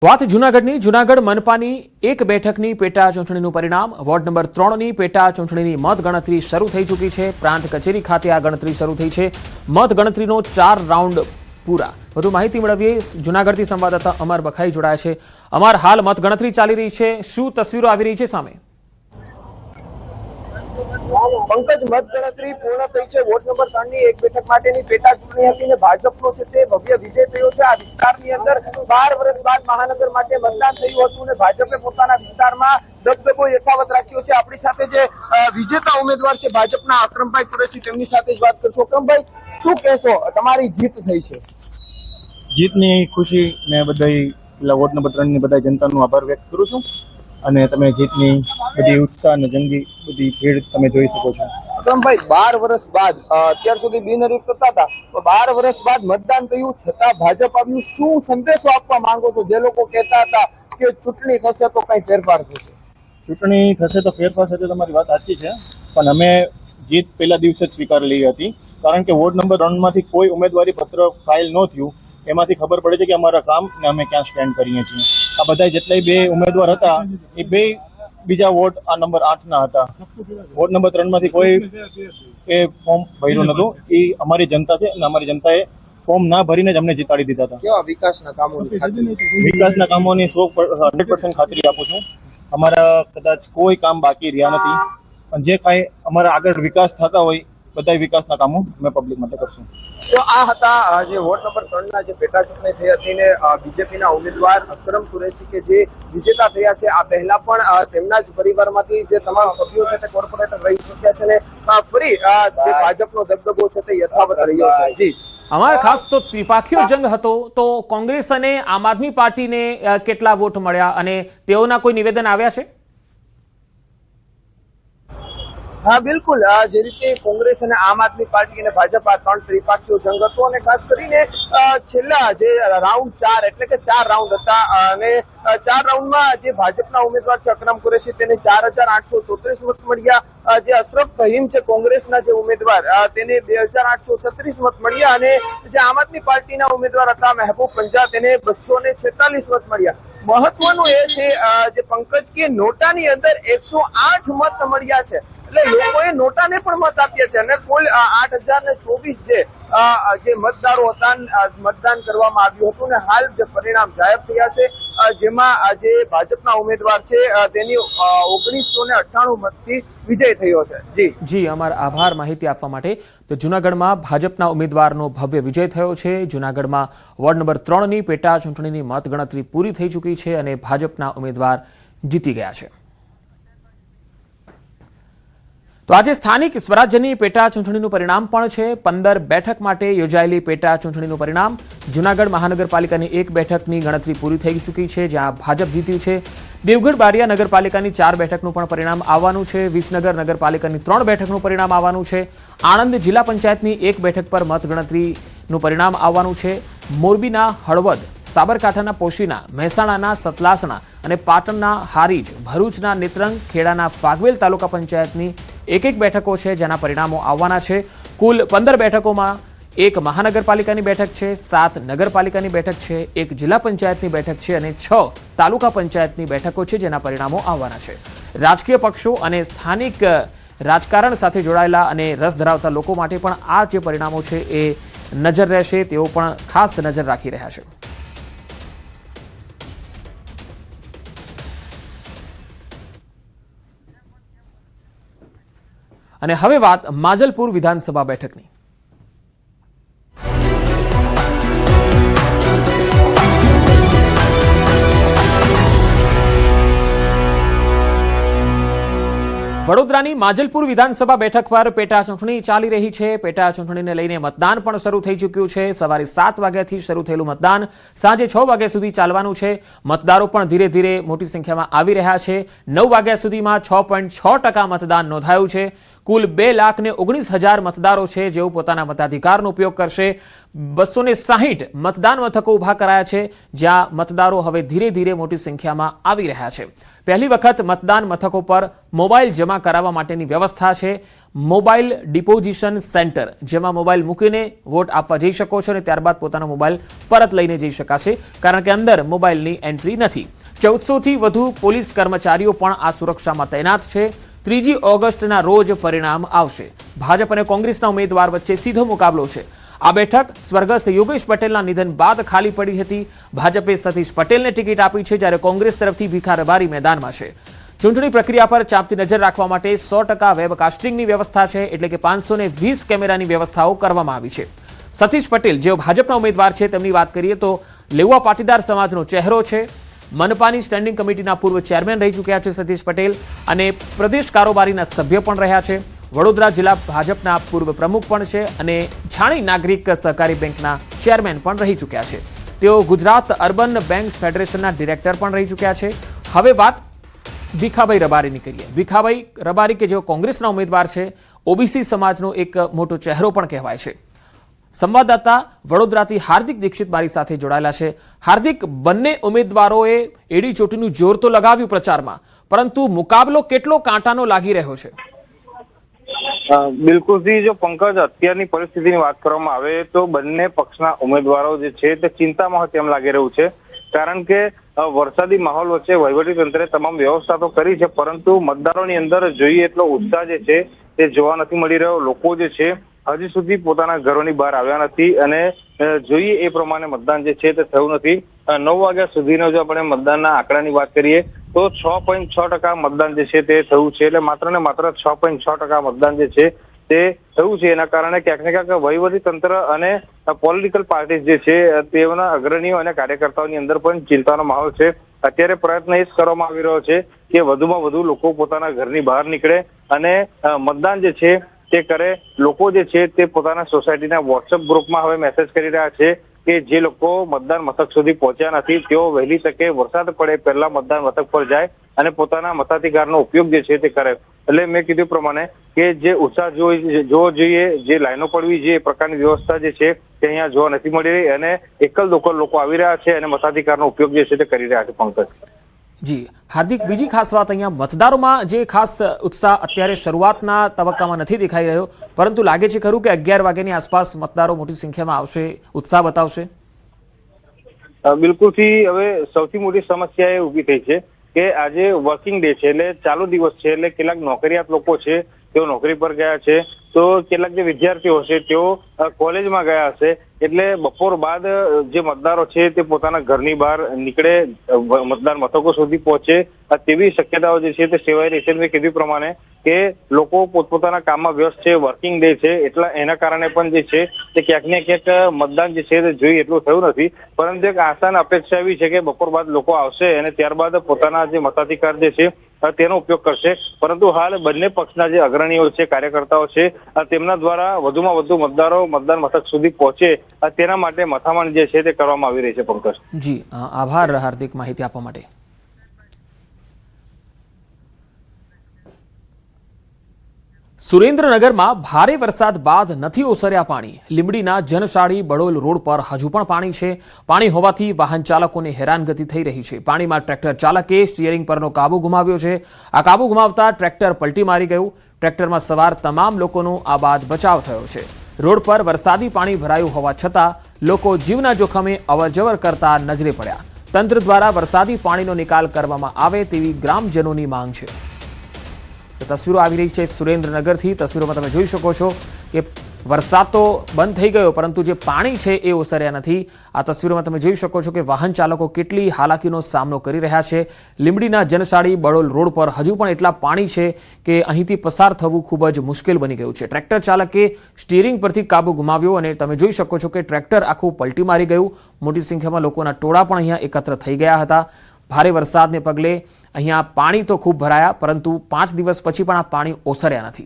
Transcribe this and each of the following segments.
વાત જૂનાગઢની જૂનાગઢ મનપાની એક બેઠકની પેટા ચૂંટણીનું પરિણામ વોર્ડ નંબર 3ની પેટા ચૂંટણીની મતગણતરી શરૂ થઈ ચૂકી છે। પ્રાંત કચેરી ખાતે આ ગણતરી શરૂ થઈ છે। મતગણતરીનો 4 રાઉન્ડ પૂરા। વધુ માહિતી મેળવીએ જૂનાગઢથી સંવાદદાતા અમર બખાઈ જોડાયા છે। અમર, હાલ મતગણતરી ચાલી રહી છે, શું તસવીરો આવી રહી છે સામે? पंकज मतगणतरी पूर्ण थई छे। वोट नंबर 3 ની એક બેઠક માટેની પેટા ચૂંટણી હતી ને ભાજપનો છે તે ભવ્ય વિજય થયો છે। આ વિસ્તારની અંદર 12 વર્ષ બાદ મહાનગર માટે મતદાન થયું હતું ને ભાજપે પોતાના વિસ્તારમાં દબદબો યથાવત રાખ્યો છે। આપણી સાથે જે વિજેતા ઉમેદવાર છે ભાજપના અક્રમભાઈ કુરેશી, તેમની સાથે જ વાત કરશો। અક્રમભાઈ, શું કહેશો, તમારી જીત થઈ છે? જીતની ખુશી ને બધા વોર્ડ નંબર 3 ની બધા જનતાનો આભાર વ્યક્ત કરું છું અને તમે જીતની બધી ઉત્સાહ અને જંગી બધી ભીડ તમે જોઈ શકો છો। અક્રમભાઈ, 12 વર્ષ બાદ અત્યાર સુધી બિનહરીફ થતા હતા, તો 12 વર્ષ બાદ મતદાન થયું છતાં ભાજપ આવ્યું, શું સંદેશો આપવા માંગો છો? જે લોકો કહેતા હતા કે ચૂંટણી થશે તો કઈ ફેરફાર થશે? ચૂંટણી થશે તો ફેરફાર થશે, તમારી વાત સાચી છે, પણ અમે જીત પહેલા દિવસે જ સ્વીકારી લીધી હતી, કારણ કે વોર્ડ નંબર 3 માંથી કોઈ ઉમેદવારી પત્ર ફાઇલ ન થયું। એમાંથી ખબર પડે છે કે અમારા કામ ને અમે ક્યાં સ્ટેન્ડ કરીએ છીએ। આ બધા જેટલા બે ઉમેદવાર હતા એ બે બીજા વોર્ડ આ નંબર 8 ના હતા। વોર્ડ નંબર 3 માંથી કોઈ એ ફોર્મ ભર્યું નતું। એ અમારી જનતા છે અને અમારી જનતાએ ફોર્મ ના ભરીને જ અમને જીતાડી દીધા હતા। કેવા વિકાસના કામોની ખાતરી? વિકાસના કામોની 100% ખાતરી આપું છું। અમારા કદાચ કોઈ કામ બાકી રહ્યા નથી, અને જે કાંઈ અમારા આગળ વિકાસ થતા હોય બધા વિકાસના કામો અમે પબ્લિક માટે કરશું। તો આ હતા જે વોર્ડ નંબર 3 ના જે પેટા ચૂંટણી થઈ હતી ને બીજેપીના ઉમેદવાર અક્રમ કુરેશી કે જે વિજેતા થયા છે। આ પહેલા પણ તેમના જ પરિવારમાંથી જે તમામ સભ્યો છે તે કોર્પોરેટર રહી ચૂક્યા છે ને ફરી જે ભાજપનો દબદબો છે તે યથાવત રહ્યો છે। જી અમાર, ખાસ તો ત્રિપાખીયો જંગ હતો, તો કોંગ્રેસ અને આમ આદમી પાર્ટીને કેટલા વોટ મળ્યા અને તેઓના કોઈ નિવેદન આવ્યા છે? હા, બિલકુલ। જે રીતે કોંગ્રેસ અને આમ આદમી પાર્ટી અને ભાજપ આ 3 ત્રિપાખીયો જંગ હતો અને ખાસ કરીને છેલ્લા જે રાઉન્ડ 4 એટલે કે 4 રાઉન્ડ હતા અને 4 રાઉન્ડમાં જે ભાજપના ઉમેદવાર છે અક્રમ કુરેશી તેને 4834 મત મળ્યા। જે અશરફ ફહીમ છે કોંગ્રેસના જે ઉમેદવાર તેને 2836 મત મળ્યા અને જે આમ આદમી પાર્ટીના ઉમેદવાર હતા મહેબૂબ પંજા તેને 246 મત મળ્યા। મહત્વનું એ છે જે પંકજ કે નોટાની અંદર 108 મત મળ્યા છે, એટલે લોકોએ નોટાને પણ મત આપ્યા છે અને કુલ 8024 જે મતદારો હતા મતદાન કરવામાં આવ્યું હતું ને હાલ જે પરિણામ જાહેર થયા છે જેમાં જે ભાજપના ઉમેદવાર છે તેની 1998 મતથી વિજય થયો છે। જી અમાર, આભાર માહિતી આપવા માટે। તો જૂનાગઢમાં ભાજપના ઉમેદવારનો ભવ્ય વિજય થયો છે। જૂનાગઢમાં વોર્ડ નંબર 3 ની પેટા ચૂંટણીની મતગણતરી પૂરી થઈ ચૂકી છે અને ભાજપના ઉમેદવાર જીતી ગયા છે। તો આજે સ્થાનિક સ્વરાજ્યની પેટા ચૂંટણીનું પરિણામ પણ છે। 15 બેઠક માટે યોજાયેલી પેટા ચૂંટણીનું પરિણામ જૂનાગઢ મહાનગરપાલિકાની એક બેઠકની ગણતરી પૂરી થઈ ચૂકી છે, જ્યાં ભાજપ જીત્યું છે। દેવગઢ બારિયા નગરપાલિકાની 4 બેઠકનું પણ પરિણામ આવવાનું છે। વિસનગર નગરપાલિકાની 3 બેઠકનું પરિણામ આવવાનું છે। આણંદ જિલ્લા પંચાયતની એક બેઠક પર મતગણતરીનું પરિણામ આવવાનું છે। મોરબીના હળવદ, સાબરકાંઠાના પોશીના, મહેસાણાના સતલાસણા અને પાટણના હારીજ, ભરૂચના નેત્રંગ, ખેડાના ફાગવેલ તાલુકા પંચાયતની એક બેઠકો છે જેના પરિણામો આવવાના છે। કુલ 15 બેઠકોમાં એક મહાનગરપાલિકાની બેઠક છે, 7 નગરપાલિકાની બેઠક છે, 1 જિલ્લા પંચાયતની બેઠક છે અને 6 તાલુકા પંચાયતની બેઠકો છે જેના પરિણામો આવવાના છે। રાજકીય પક્ષો અને સ્થાનિક રાજકારણ સાથે જોડાયેલા અને રસ ધરાવતા લોકો માટે પણ આ જે પરિણામો છે એ નજર રહેશે, તેઓ પણ ખાસ નજર રાખી રહ્યા છે। અને હવે વાત માજલપુર વિધાનસભા બેઠકની। વડોદરાની માજલપુર વિધાનસભા બેઠક પર પેટા ચૂંટણી ચાલી રહી છે। પેટા ચૂંટણીને લઈને મતદાન પણ શરૂ થઈ ચૂક્યું છે। સવારે 7 વાગ્યાથી શરૂ થયેલું મતદાન સાંજે 6 વાગ્યા સુધી ચાલવાનું છે। મતદારો પણ ધીરે ધીરે મોટી સંખ્યામાં આવી રહ્યા છે। 9 વાગ્યા સુધીમાં 6.6% મતદાન નોંધાયું છે। કુલ 2,19,000 મતદારો છે જેઓ પોતાના મતાધિકારનો ઉપયોગ કરશે. 260 મતદાન મથકો ઊભા કરાયા છે જ્યાં મતદારો હવે ધીરે ધીરે મોટી સંખ્યામાં આવી રહ્યા છે. પહેલી વખત મતદાન મથકો પર મોબાઈલ જમા કરાવવા માટેની વ્યવસ્થા છે. મોબાઈલ ડિપોઝિશન સેન્ટર, જેમાં મોબાઈલ મૂકીને વોટ આપવા જઈ શકો છો અને ત્યારબાદ પોતાનો મોબાઈલ પરત લઈને જઈ શકાશે, કારણ કે અંદર મોબાઈલની એન્ટ્રી નથી. 1400 થી વધુ પોલીસ કર્મચારીઓ પણ આ સુરક્ષામાં તૈનાત છે. 3 ઓગસ્ટના રોજ પરિણામ આવશે. ભાજપ અને કોંગ્રેસના ઉમેદવાર વચ્ચે સીધો મુકાબલો છે. આ બેઠક સ્વર્ગસ્થ યોગેશ પટેલના નિધન બાદ ખાલી પડી હતી. ભાજપે સતીશ પટેલને ટિકિટ આપી છે, જ્યારે કોંગ્રેસ તરફથી ભીખા રબારી મેદાનમાં છે. ચૂંટણી પ્રક્રિયા પર ચાંપતી નજર રાખવા માટે 100% વેબકાસ્ટિંગની વ્યવસ્થા છે, એટલે કે 520 કેમેરાની વ્યવસ્થાઓ કરવામાં આવી છે. સતીશ પટેલ જેઓ ભાજપના ઉમેદવાર છે તેમની વાત કરીએ તો લેઉવા પાટીદાર સમાજનો ચહેરો છે. મનપાની સ્ટેન્ડિંગ કમિટીના પૂર્વ ચેરમેન રહી ચૂક્યા છે સતીશ પટેલ અને પ્રદેશ કારોબારીના સભ્ય પણ રહ્યા છે. વડોદરા જિલ્લા ભાજપના પૂર્વ પ્રમુખ પણ છે અને છાણી નાગરિક સહકારી બેંકના ચેરમેન પણ રહી ચૂક્યા છે. તેઓ ગુજરાત અર્બન બેંક્સ ફેડરેશનના ડિરેક્ટર પણ રહી ચૂક્યા છે. હવે વાત ભીખાભાઈ રબારીની કરીએ. ભીખાભાઈ રબારી કે જેઓ કોંગ્રેસના ઉમેદવાર છે, ઓબીસી સમાજનો એક મોટો ચહેરો પણ કહેવાય છે. સંવાદદાતા વડોદરાથી હાર્દિક દીક્ષિત મારી સાથે જોડાયેલા છે. હાર્દિક, બંને ઉમેદવારોએ એડી ચોટીનું જોર તો લગાવ્યું પ્રચારમાં, પરંતુ મુકાબલો કેટલો કાંટાનો લાગી રહ્યો છે? બિલકુલથી જો પંકજ, અત્યારની પરિસ્થિતિની વાત કરવામાં આવે તો બંને પક્ષના ઉમેદવારો જે છે તે ચિંતામાં હોય તેમ લાગી રહ્યું છે, કારણ કે વરસાદી માહોલ વચ્ચે વહીવટીતંત્રે તમામ વ્યવસ્થા તો કરી છે, પરંતુ મતદારોની અંદર જોઈએ એટલો ઉત્સાહ જે છે તે જોવા નથી મળી રહ્યો. લોકો જે છે હજી સુધી પોતાના ઘરોની બહાર આવ્યા નથી અને જોઈએ એ પ્રમાણે મતદાન જે છે તે થયું નથી. 9 વાગ્યા સુધીનો જો આપણે મતદાનના આંકડાની વાત કરીએ તો 6.6% મતદાન જે છે તે થયું છે, એટલે માત્ર ને માત્ર 6.6% મતદાન જે છે તે થયું છે. એના કારણે ક્યાંક ને ક્યાંક વહીવટી તંત્ર અને પોલિટિકલ પાર્ટી જે છે તેઓના અગ્રણીઓ અને કાર્યકર્તાઓની અંદર પણ ચિંતાનો માહોલ છે. અત્યારે પ્રયત્ન એ જ કરવામાં આવી રહ્યો છે કે વધુમાં વધુ લોકો પોતાના ઘરની બહાર નીકળે અને મતદાન જે છે તે કરે. લોકો જે છે તે પોતાના સોસાયટીના વોટ્સએપ ગ્રુપમાં હવે મેસેજ કરી રહ્યા છે કે જે લોકો મતદાન મથક સુધી પહોંચ્યા નથી તેઓ વહેલી તકે વરસાદ પડે પહેલા મતદાન મથક પર જાય અને પોતાના મતાધિકારનો ઉપયોગ જે છે તે કરે. એટલે મેં કીધું પ્રમાણે કે જે ઉત્સાહ જોવો જોઈએ, જે લાઈનો પડવી જોઈએ, એ પ્રકારની વ્યવસ્થા જે છે તે અહીંયા જોવા નથી મળી રહી અને એકલ દોકલ લોકો આવી રહ્યા છે અને મતાધિકારનો ઉપયોગ જે છે તે કરી રહ્યા છે. પંકજ જી હાર્દિક, બીજી ખાસ વાત, અહીંયા મતદારોમાં જે ખાસ ઉત્સાહ અત્યારે શરૂઆતના તબક્કામાં નથી દેખાઈ રહ્યો, પરંતુ લાગે છે ખરું કે 11 વાગ્યાની આસપાસ મતદારો મોટી સંખ્યામાં આવશે, ઉત્સાહ બતાવશે? બિલકુલથી હવે સૌથી મોટી સમસ્યા એ ઊભી થઈ છે કે આજે વર્કિંગ ડે છે, એટલે ચાલુ દિવસ છે, એટલે કેટલાક નોકરિયાત લોકો છે તેઓ નોકરી પર ગયા છે, તો કેટલાક જે વિદ્યાર્થીઓ છે તેઓ કોલેજમાં ગયા હશે, એટલે બપોર બાદ જે મતદારો છે તે પોતાના ઘરની બહાર નીકળે, મતદાન મથકો સુધી પહોંચે તેવી શક્યતાઓ જે છે તે સેવાઈ રહી છે. મેં કીધું પ્રમાણે કે લોકો પોતપોતાના કામમાં વ્યસ્ત છે, વર્કિંગ ડે છે, એટલા એના કારણે પણ જે છે તે ક્યાંક ને ક્યાંક મતદાન જે છે તે જોઈ એટલું થયું નથી, પરંતુ એક આશા અને અપેક્ષા એવી છે કે બપોર બાદ લોકો આવશે અને ત્યારબાદ પોતાના જે મતાધિકાર જે છે તેનો ઉપયોગ કરશે. પરંતુ હાલ બંને પક્ષના જે અગ્રણીઓ છે, કાર્યકર્તાઓ છે, તેમના દ્વારા વધુમાં વધુ મતદારો મતદાન મથક સુધી પહોંચે તેના માટે મથામણ જે છે તે કરવામાં આવી રહી છે. પંકજ જી આભાર હાર્દિક માહિતી આપવા માટે. સુરેન્દ્રનગરમાં ભારે વરસાદ બાદ નથી ઓસર્યા પાણી. લીંબડીના જનશાળી બડોલ રોડ પર હજુ પણ પાણી છે. પાણી હોવાથી વાહન ચાલકોને હેરાનગતિ થઈ રહી છે. પાણીમાં ટ્રેક્ટર ચાલકે સ્ટીયરિંગ પરનો કાબુ ગુમાવ્યો છે. આ કાબુ ગુમાવતા ટ્રેક્ટર પલટી મારી ગયું. ટ્રેક્ટરમાં સવાર તમામ લોકોનો આ બાદ બચાવ થયો છે. રોડ પર વરસાદી પાણી ભરાયું હોવા છતાં લોકો જીવના જોખમે અવરજવર કરતા નજરે પડ્યા. તંત્ર દ્વારા વરસાદી પાણીનો નિકાલ કરવામાં આવે તેવી ગ્રામજનોની માંગ છે. તસવીરો આવી રહી છે સુરેન્દ્રનગરથી. તસવીરોમાં તમે જોઈ શકો છો કે વરસાદ તો બંધ થઈ ગયો, પરંતુ જે પાણી છે એ ઓસર્યા નથી. આ તસવીરોમાં તમે જોઈ શકો છો કે વાહન ચાલકો કેટલી હાલાકીનો સામનો કરી રહ્યા છે. લીંબડીના જનશાળી બડોલ રોડ પર હજુ પણ એટલા પાણી છે કે અહીંથી પસાર થવું ખૂબ જ મુશ્કેલ બની ગયું છે. ટ્રેક્ટર ચાલકે સ્ટીયરિંગ પરથી કાબુ ગુમાવ્યો અને તમે જોઈ શકો છો કે ટ્રેક્ટર આખું પલટી મારી ગયું. મોટી સંખ્યામાં લોકોના ટોળા પણ અહીંયા એકત્ર થઈ ગયા હતા. ભારે વરસાદને પગલે અહીંયા પાણી તો ખૂબ ભરાયા, પરંતુ 5 દિવસ પછી પણ આ પાણી ઓસર્યા નથી.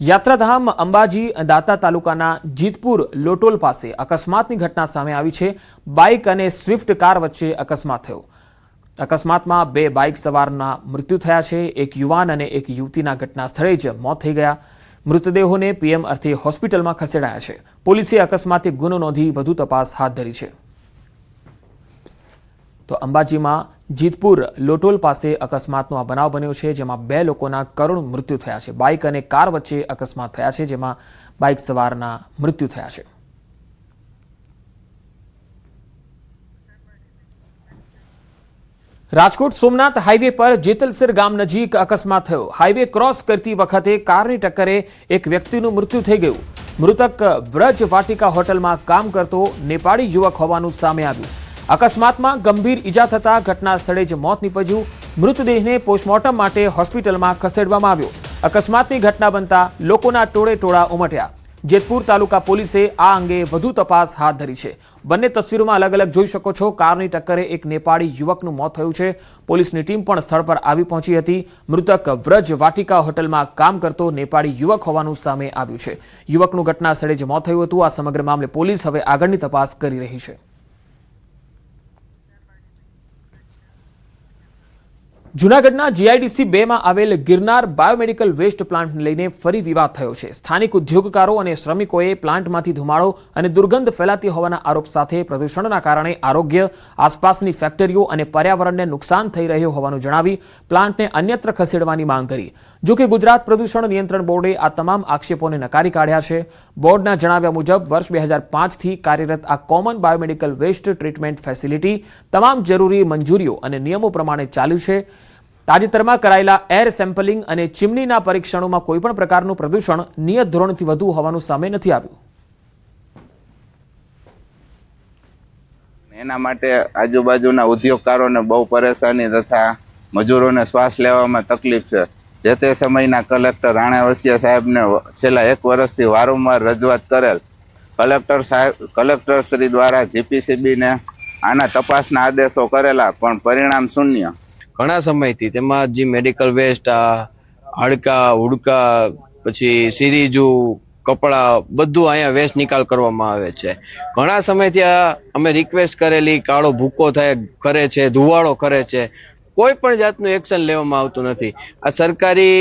યાત્રાધામ અંબાજી દાતા તાલુકાના જીતપુર લોટોલ પાસે અકસ્માતની ઘટના સામે આવી છે. બાઇક અને સ્વિફ્ટ કાર વચ્ચે અકસ્માત થયો. અકસ્માતમાં 2 બાઇક સવારના મૃત્યુ થયા છે. એક યુવાન અને એક યુવતીના ઘટના સ્થળે જ મોત થઈ ગયા. મૃતદેહોને પીએમ અર્થે હોસ્પિટલમાં ખસેડાયા છે. પોલીસે અકસ્માતે ગુનો નોંધી વધુ તપાસ હાથ ધરી છે. તો અંબાજીમાં જીતપુર લોટોલ પાસે અકસ્માતનો આ બનાવ બન્યો છે, જેમાં 2 લોકોના કરુણ મૃત્યુ થયા છે. બાઇક અને કાર વચ્ચે અકસ્માત થયા છે, જેમાં બાઇક સવારના મૃત્યુ થયા છે. રાજકોટ સોમનાથ હાઈવે પર જેતલસર ગામ નજીક અકસ્માત થયો. હાઈવે ક્રોસ કરતી વખતે કારની ટક્કરે એક વ્યક્તિનું મૃત્યુ થઈ ગયું. મૃતક વ્રજ વાટિકા હોટલમાં કામ કરતો નેપાળી યુવક હોવાનું સામે આવ્યું. અકસ્માતમાં ગંભીર ઈજા થતા ઘટના સ્થળે જ મોત નીપજ્યું. મૃતદેહને પોસ્ટમોર્ટમ માટે હોસ્પિટલમાં ખસેડવામાં આવ્યો. અકસ્માતની ઘટના બનતા લોકોના ટોળે ટોળા ઉમટ્યા. જેતપુર તાલુકા પોલીસે આ અંગે વધુ તપાસ હાથ ધરી છે. બંને તસવીરોમાં અલગ અલગ જોઈ શકો છો. કારની ટક્કરે એક નેપાળી યુવકનું મોત થયું છે. પોલીસની ટીમ પણ સ્થળ પર આવી પહોંચી હતી. મૃતક વ્રજ વાટિકા હોટલમાં કામ કરતો નેપાળી યુવક હોવાનું સામે આવ્યું છે. યુવકનું ઘટના સ્થળે જ મોત થયું હતું. આ સમગ્ર મામલે પોલીસ હવે આગળની તપાસ કરી રહી છે. જૂનાગઢના જીઆઈડીસી 2માં આવેલ ગિરનાર બાયોમેડિકલ વેસ્ટ પ્લાન્ટને લઈને ફરી વિવાદ થયો છે. સ્થાનિક ઉદ્યોગકારો અને શ્રમિકોએ પ્લાન્ટમાંથી ધુમાડો અને દુર્ગંધ ફેલાતી હોવાના આરોપ સાથે પ્રદૂષણના કારણે આરોગ્ય, આસપાસની ફેક્ટરીઓ અને પર્યાવરણને નુકસાન થઈ રહ્યું હોવાનું જણાવી પ્લાન્ટને અન્યત્ર ખસેડવાની માંગ કરી. જોકે ગુજરાત પ્રદૂષણ નિયંત્રણ બોર્ડે આ તમામ આક્ષેપોને નકારી કાઢ્યા છે. બોર્ડના જણાવ્યા મુજબ વર્ષ 2005થી કાર્યરત આ common biomedical waste treatment facility તમામ જરૂરી મંજૂરીઓ અને નિયમો પ્રમાણે ચાલ્યું છે. તાજેતરમાં કરાયેલા એર સેમ્પલિંગ અને ચીમનીના પરીક્ષણોમાં કોઈપણ પ્રકારનું પ્રદૂષણ નિયત ધોરણથી વધુ હોવાનું સામે નથી આવ્યું. એના માટે આજુબાજુના ઉદ્યોગકારોને બહુ પરેશાની તથા મજૂરોને શ્વાસ લેવામાં તકલીફ છે. જે તે સમયના કલેક્ટર રાણા વસિયા સાહેબને છેલ્લા 1 વર્ષથી વારંવાર રજૂઆત કરેલ. કલેક્ટર શ્રી દ્વારા જીપીસીબીને આના તપાસના આદેશો કરેલા, પણ પરિણામ શૂન્ય. ઘણા સમયથી તેમાં જે મેડિકલ વેસ્ટ, હાડકા, હુડકા, પછી સિરીજુ, કપડા, બધું અહીંયા વેસ્ટ નિકાલ કરવામાં આવે છે. ઘણા સમયથી અમે રિક્વેસ્ટ કરેલી, કાળો ભૂકો થાય કરે છે, ધુવાડો કરે છે, કોઈ પણ જાતનું એક્શન લેવામાં આવતું નથી. આ સરકારી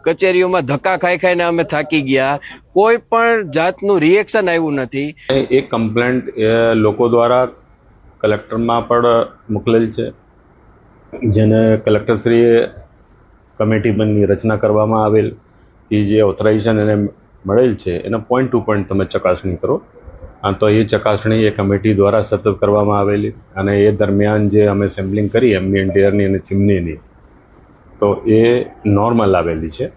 કચેરીઓમાં ધક્કા ખાઈ ખાઈને અમે થાકી ગયા. કોઈ પણ જાતનું રિએક્શન આવ્યું નથી. એક કમ્પ્લેન્ટ લોકો દ્વારા કલેક્ટરમાં પણ મોકલેલ છે, જેને કલેક્ટરશ્રીએ કમિટીની રચના કરવામાં આવેલ, એ જે ઓથોરાઇઝેશન એને મળેલ છે એના પોઈન્ટ ટુ પોઈન્ટ તમે ચકાસણી કરો. તો એ ચકાસણી એ કમિટી દ્વારા સતત કરવામાં આવેલી, અને એ દરમિયાન જે અમે સેમ્પલિંગ કરી એમ્બિયન્ટ એરની અને ચીમનીની, તો એ નોર્મલ આવેલી છે.